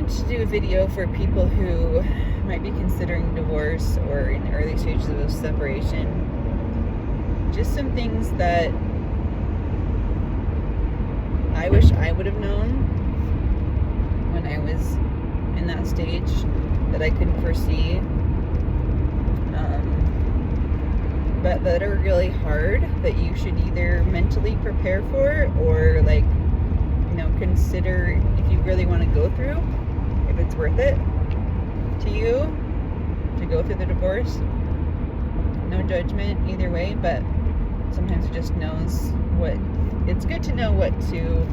wanted to do a video for people who might be considering divorce or in the early stages of separation. Just some things that I wish I would have known when I was in that stage that I couldn't foresee, but that are really hard, that you should either mentally prepare for or consider if you really want to go through, if it's worth it to you to go through the divorce. No judgment either way, but sometimes it just knows what it's good to know what to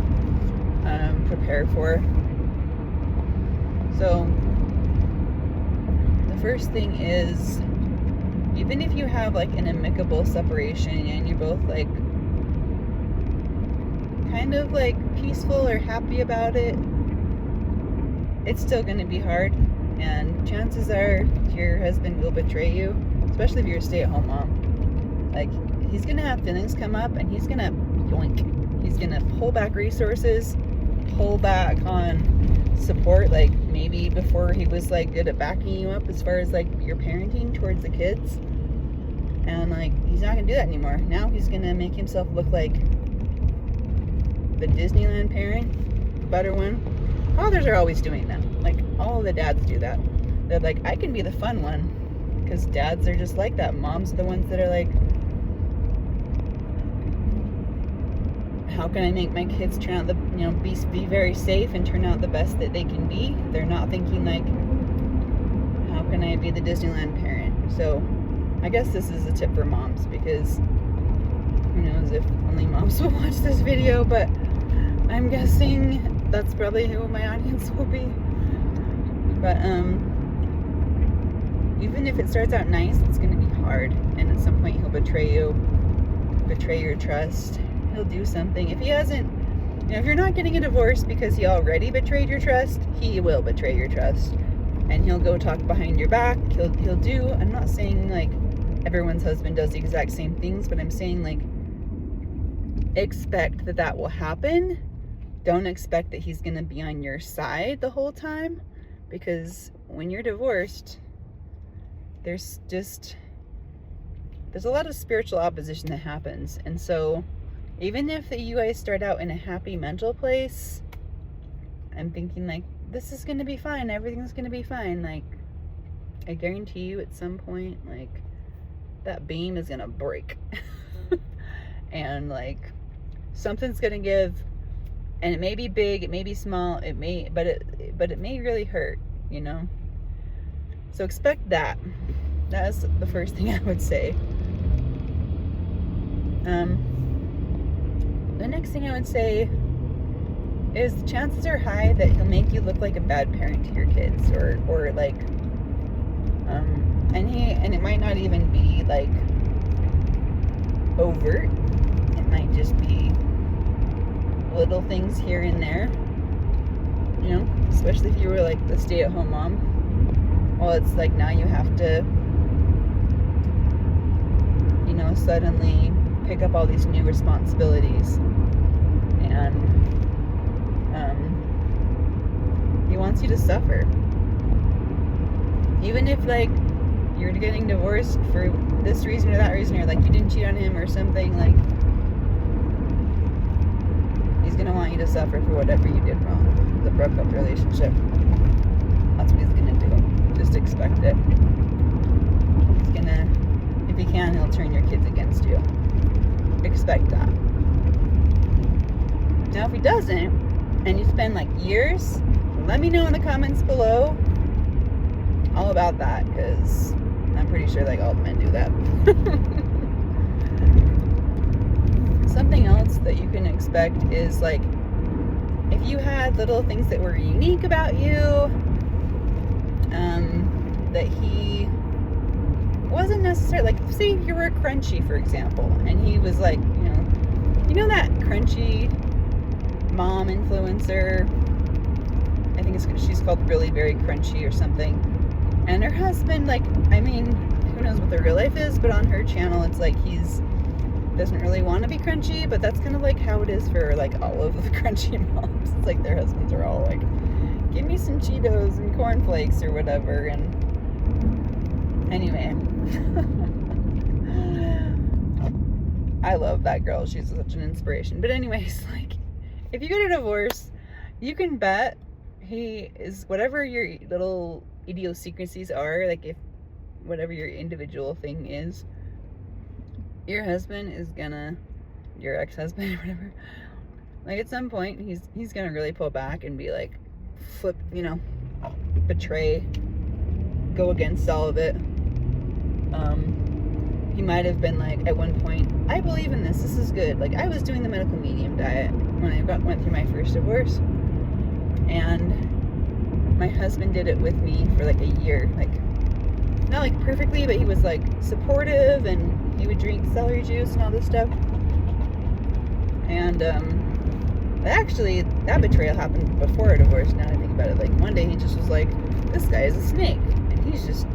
prepare for. So the first thing is, even if you have an amicable separation and you're both kind of peaceful or happy about it, it's still going to be hard, and chances are your husband will betray you, especially if you're a stay-at-home mom. He's going to have feelings come up, and he's going to yoink. He's going to pull back resources, pull back on support, maybe before he was good at backing you up as far as your parenting towards the kids, and he's not going to do that anymore. Now he's going to make himself look like the Disneyland parent, the better one. Fathers are always doing that. All the dads do that. They're I can be the fun one, because dads are just like that. Moms are the ones that are how can I make my kids turn out be very safe and turn out the best that they can be? They're not thinking how can I be the Disneyland parent? So I guess this is a tip for moms, because who knows if only moms will watch this video, but I'm guessing that's probably who my audience will be. But even if it starts out nice, it's going to be hard, and at some point he'll betray you, betray your trust. He'll do something. If he hasn't, if you're not getting a divorce because he already betrayed your trust, he will betray your trust, and he'll go talk behind your back. He'll do, I'm not saying everyone's husband does the exact same things, but I'm saying expect that will happen. Don't expect that he's going to be on your side the whole time, because when you're divorced, there's a lot of spiritual opposition that happens. And so even if you guys start out in a happy mental place, I'm thinking this is going to be fine, everything's going to be fine, I guarantee you at some point that beam is going to break and something's going to give. And it may be big, it may be small, but it may really hurt, So expect that. That's the first thing I would say. The next thing I would say is the chances are high that he'll make you look like a bad parent to your kids, or and it might not even be overt. It might just be little things here and there, especially if you were the stay-at-home mom. Well, it's now you have to suddenly pick up all these new responsibilities, and he wants you to suffer, even if you're getting divorced for this reason or that reason, or you didn't cheat on him or something. He's going to want you to suffer for whatever you did wrong, the broke up relationship. That's what he's going to do. Just expect it. He's going to, if he can, he'll turn your kids against you. Expect that. Now, if he doesn't, and you spend years, let me know in the comments below all about that, because I'm pretty sure all men do that. Something else that you can expect is if you had little things that were unique about you, that he wasn't necessarily, say you were crunchy, for example, and he was that crunchy mom influencer, I think she's called Really Very Crunchy or something, and her husband, who knows what their real life is, but on her channel it's he's doesn't really want to be crunchy, but that's kind of how it is for all of the crunchy moms. It's their husbands are all give me some Cheetos and cornflakes or whatever. And anyway, I love that girl. She's such an inspiration. But anyways, like, if you get a divorce, you can bet he is, whatever your little idiosyncrasies are, like if whatever your individual thing is, your husband is gonna, your ex-husband or whatever, like at some point he's gonna really pull back and be like, flip, betray, go against all of it. He might have been like, at one point, I believe in this is good. Like, I was doing the medical medium diet when I went through my first divorce, and my husband did it with me for like a year, like not like perfectly, but he was like supportive, and he would drink celery juice and all this stuff. And actually, that betrayal happened before a divorce, now that I think about it. Like, one day he just was like, this guy is a snake, and he's just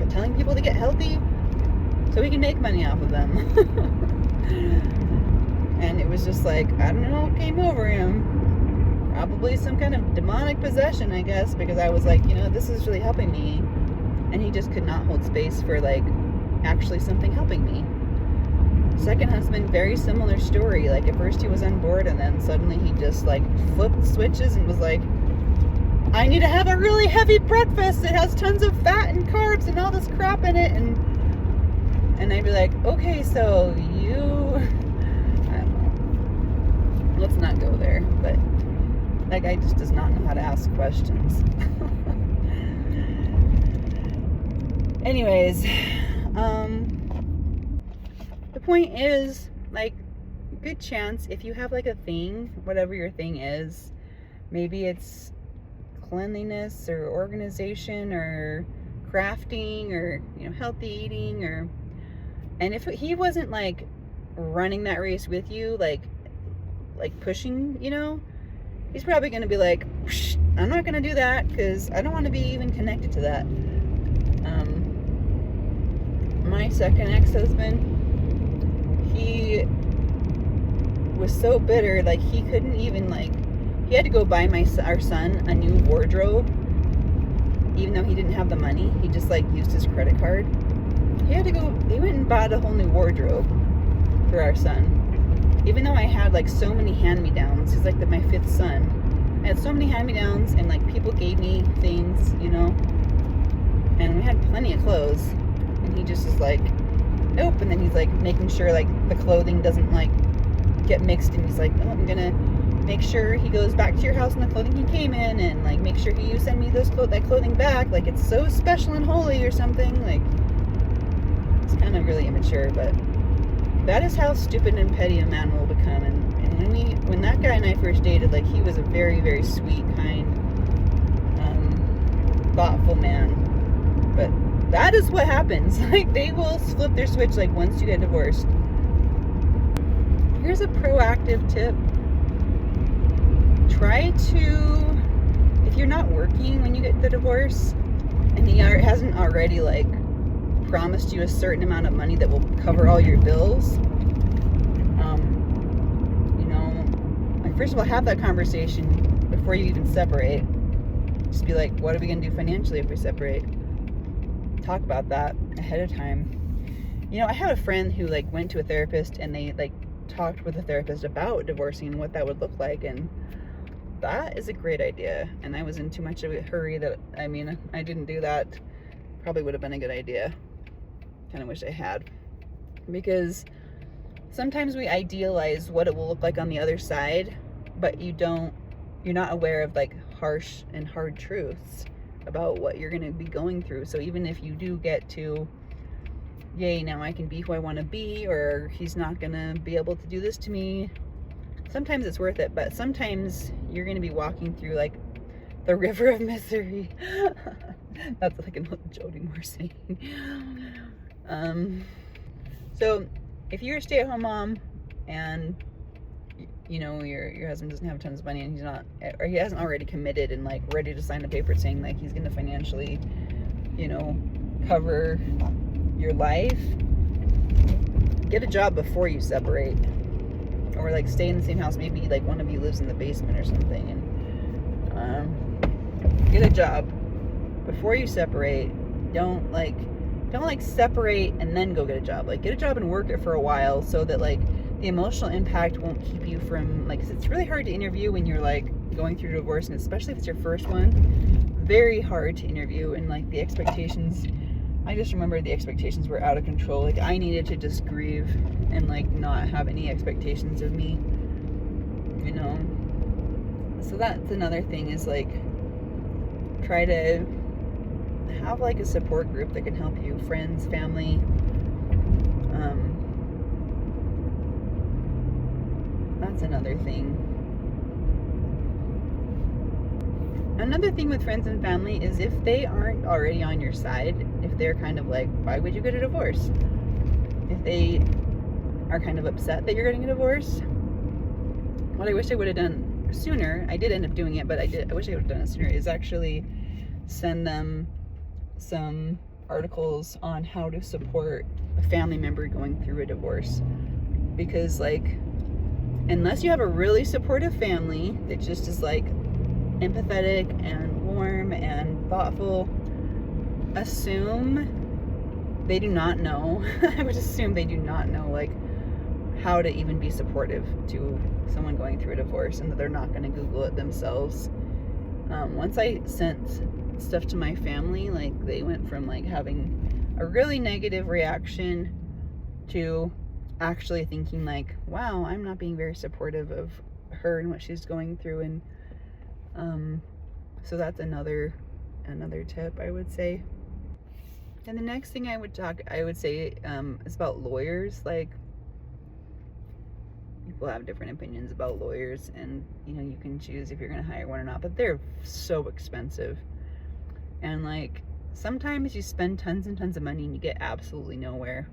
telling people to get healthy so he can make money off of them. And it was just like, I don't know what came over him. Probably some kind of demonic possession, I guess, because I was like, this is really helping me. And he just could not hold space for, like, actually something helping me. Second husband, very similar story. Like, at first he was on board, and then suddenly he just, like, flipped switches and was like, I need to have a really heavy breakfast that has tons of fat and carbs and all this crap in it. And I'd be like, okay, so you, I don't know. Let's not go there. But that guy just does not know how to ask questions. Anyways, the point is, like, good chance if you have like a thing, whatever your thing is, maybe it's cleanliness or organization or crafting or healthy eating, or, and if he wasn't like running that race with you, like pushing, he's probably going to be like, I'm not going to do that because I don't want to be even connected to that. My second ex-husband, he was so bitter, like he couldn't even, like, he had to go buy our son a new wardrobe, even though he didn't have the money. He just like used his credit card. They went and bought a whole new wardrobe for our son, even though I had like so many hand-me-downs. He's like my fifth son. I had so many hand-me-downs, and like people gave me things, and we had plenty of clothes, and he just was like, nope. And then he's like making sure like the clothing doesn't like get mixed, and he's like, oh, I'm gonna make sure he goes back to your house in the clothing he came in, and like make sure you send me that clothing back, like it's so special and holy or something. Like, it's kind of really immature, but that is how stupid and petty a man will become. And when that guy and I first dated, like, he was a very, very sweet, kind, thoughtful man. But that is what happens. Like, they will flip their switch like once you get divorced. Here's a proactive tip. Try to, if you're not working when you get the divorce, and he hasn't already like promised you a certain amount of money that will cover all your bills, like, first of all, have that conversation before you even separate. Just be like, what are we gonna do financially if we separate? Talk about that ahead of time. I had a friend who like went to a therapist, and they like talked with a therapist about divorcing and what that would look like, and that is a great idea. And I was in too much of a hurry that, I didn't do that. Probably would have been a good idea. Kind of wish I had, because sometimes we idealize what it will look like on the other side, but you're not aware of like harsh and hard truths about what you're going to be going through. So even if you do get to, yay, now I can be who I want to be, or he's not going to be able to do this to me, sometimes it's worth it. But sometimes you're going to be walking through like the river of misery. That's like an old Jody Moore saying. So if you're a stay-at-home mom, and your husband doesn't have tons of money, and he's not, or he hasn't already committed and like ready to sign a paper saying like he's going to financially cover your life, get a job before you separate, or like stay in the same house. Maybe like one of you lives in the basement or something, and get a job before you separate. Don't separate and then go get a job. Like, get a job and work it for a while so that like the emotional impact won't keep you from, like, 'cause it's really hard to interview when you're like going through divorce, and especially if it's your first one, very hard to interview. And like the expectations, I just remember the expectations were out of control. Like, I needed to just grieve and like not have any expectations of me, you know. So that's another thing, is like try to have like a support group that can help you, friends, family. That's another thing. Another thing with friends and family is if they aren't already on your side, if they're kind of like, why would you get a divorce? If they are kind of upset that you're getting a divorce, what I wish I would have done sooner, I did end up doing it, but I wish I would have done it sooner, is actually send them some articles on how to support a family member going through a divorce. Because like, unless you have a really supportive family that just is like empathetic and warm and thoughtful, assume they do not know. I would assume they do not know like how to even be supportive to someone going through a divorce, and that they're not going to Google it themselves. Once I sent stuff to my family, like they went from like having a really negative reaction to actually thinking like, wow, I'm not being very supportive of her and what she's going through. And so that's another tip, I would say. And the next thing I would say is about lawyers. Like, people have different opinions about lawyers, and you know, you can choose if you're going to hire one or not, but they're so expensive. And like, sometimes you spend tons and tons of money and you get absolutely nowhere.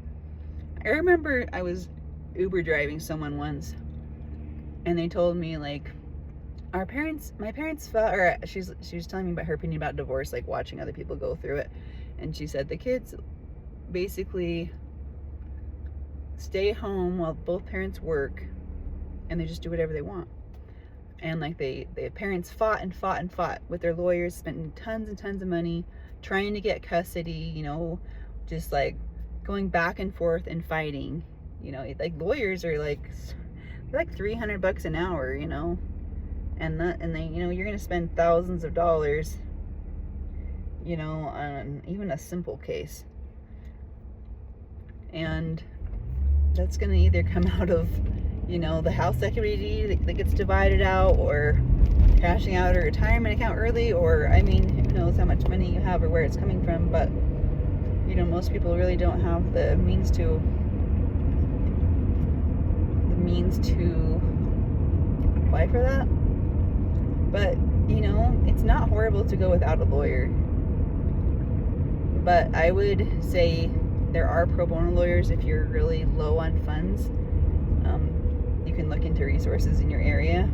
I remember I was Uber driving someone once, and they told me like, my parents felt, or she was telling me about her opinion about divorce, like watching other people go through it. And she said the kids basically stay home while both parents work, and they just do whatever they want. And like the parents fought and fought and fought with their lawyers, spending tons and tons of money trying to get custody, you know, just like going back and forth and fighting. You know, like lawyers are like $300 an hour, you know, and they, you know, you're gonna spend thousands of dollars, you know, on even a simple case, and that's gonna either come out of, you know, the house equity that gets divided out, or cashing out a retirement account early, or I mean, who knows how much money you have or where it's coming from. But you know, most people really don't have the means to apply for that. But you know, it's not horrible to go without a lawyer. But I would say there are pro bono lawyers if you're really low on funds. You can look into resources in your area.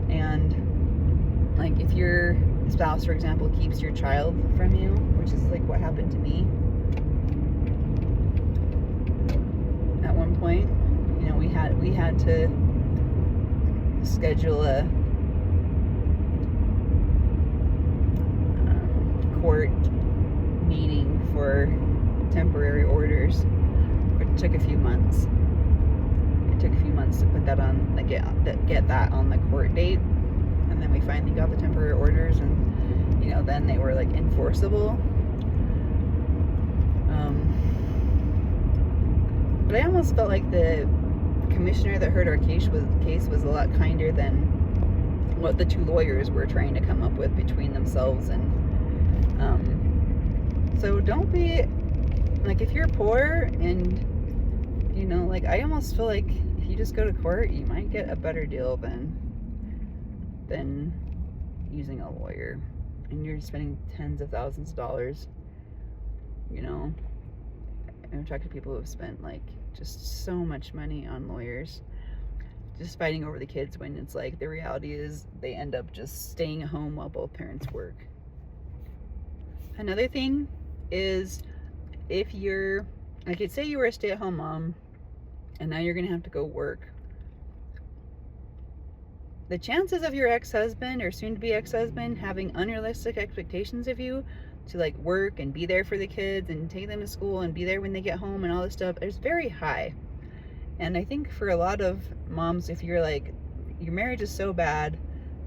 And like, if your spouse, for example, keeps your child from you, which is like what happened to me at one point, you know, we had to schedule a court meeting for temporary orders. It took a few months. To put that on, like get that on the court date, and then we finally got the temporary orders, and you know, then they were like enforceable. But I almost felt like the commissioner that heard our case was a lot kinder than what the two lawyers were trying to come up with between themselves. And so don't be like, if you're poor and you know, like, I almost feel like if you just go to court, you might get a better deal than using a lawyer, and you're spending tens of thousands of dollars. You know, I've talked to people who have spent like just so much money on lawyers, just fighting over the kids, when it's like the reality is they end up just staying at home while both parents work. Another thing is, if you're, like, say you were a stay-at-home mom and now you're gonna have to go work, the chances of your ex-husband or soon-to-be ex-husband having unrealistic expectations of you to like work and be there for the kids and take them to school and be there when they get home and all this stuff is very high. And I think for a lot of moms, if you're like, your marriage is so bad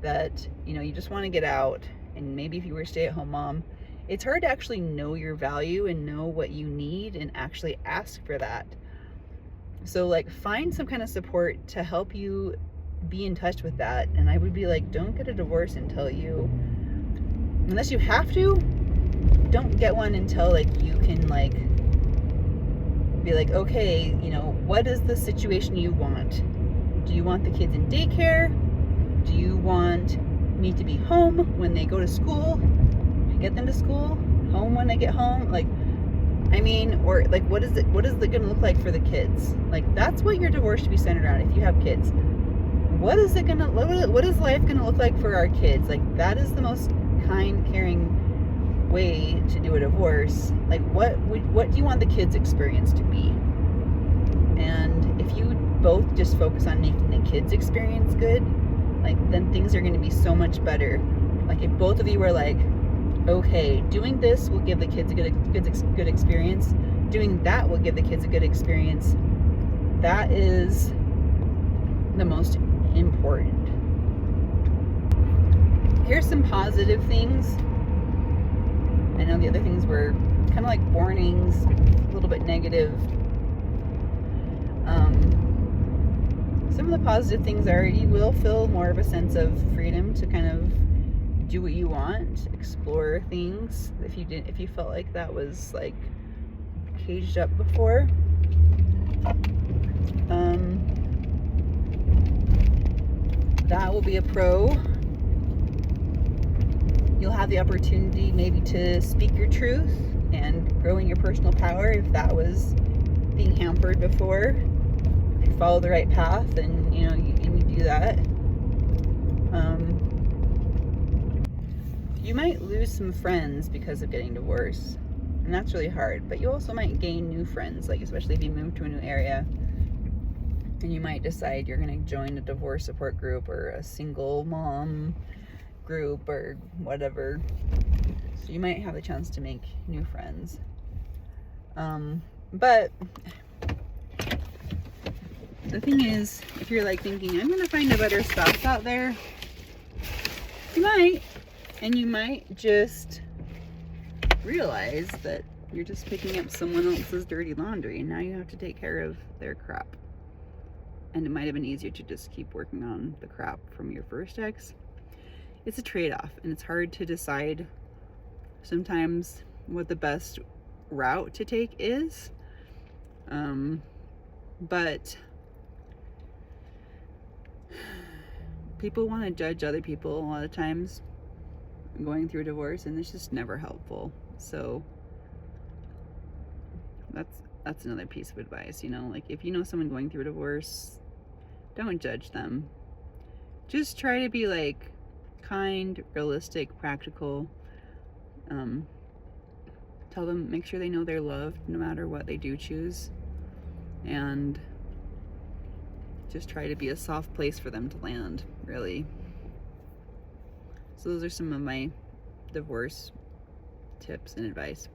that, you know, you just want to get out, and maybe if you were a stay-at-home mom, it's hard to actually know your value and know what you need and actually ask for that. So like find some kind of support to help you be in touch with that. And I would be like, don't get a divorce until you, unless you have to, don't get one until like you can like be like, okay, you know, what is the situation you want? Do you want the kids in daycare? Do you want me to be home when they go to school? Get them to school, home when they get home? Like, I mean, or like, what is it gonna look like for the kids? Like, that's what your divorce should be centered around. If you have kids, what is life gonna look like for our kids? Like, that is the most kind, caring way to do a divorce. Like, what do you want the kids' experience to be? And if you both just focus on making the kids' experience good, like, then things are going to be so much better. Like, if both of you are like, okay, doing this will give the kids a good experience, doing that will give the kids a good experience, that is the most important. Here's some positive things. I know the other things were kind of like warnings, a little bit negative. Some of the positive things are you will feel more of a sense of freedom to kind of do what you want, explore things. If you felt like that was like caged up before. That will be a pro. You'll have the opportunity maybe to speak your truth and grow in your personal power if that was being hampered before. If you follow the right path and you do that. You might lose some friends because of getting divorced, and that's really hard, but you also might gain new friends, like especially if you move to a new area and you might decide you're going to join a divorce support group or a single mom group or whatever. So you might have the chance to make new friends. But the thing is, if you're like thinking, I'm gonna find a better spouse out there, you might, and you might just realize that you're just picking up someone else's dirty laundry and now you have to take care of their crap. And it might have been easier to just keep working on the crap from your first ex. It's a trade-off, and it's hard to decide sometimes what the best route to take is. But people want to judge other people a lot of times going through a divorce, and it's just never helpful. So that's another piece of advice, like if you know someone going through a divorce, don't judge them. Just try to be like kind, realistic, practical. Tell them, make sure they know they're loved no matter what they do choose, and just try to be a soft place for them to land, really. So those are some of my divorce tips and advice.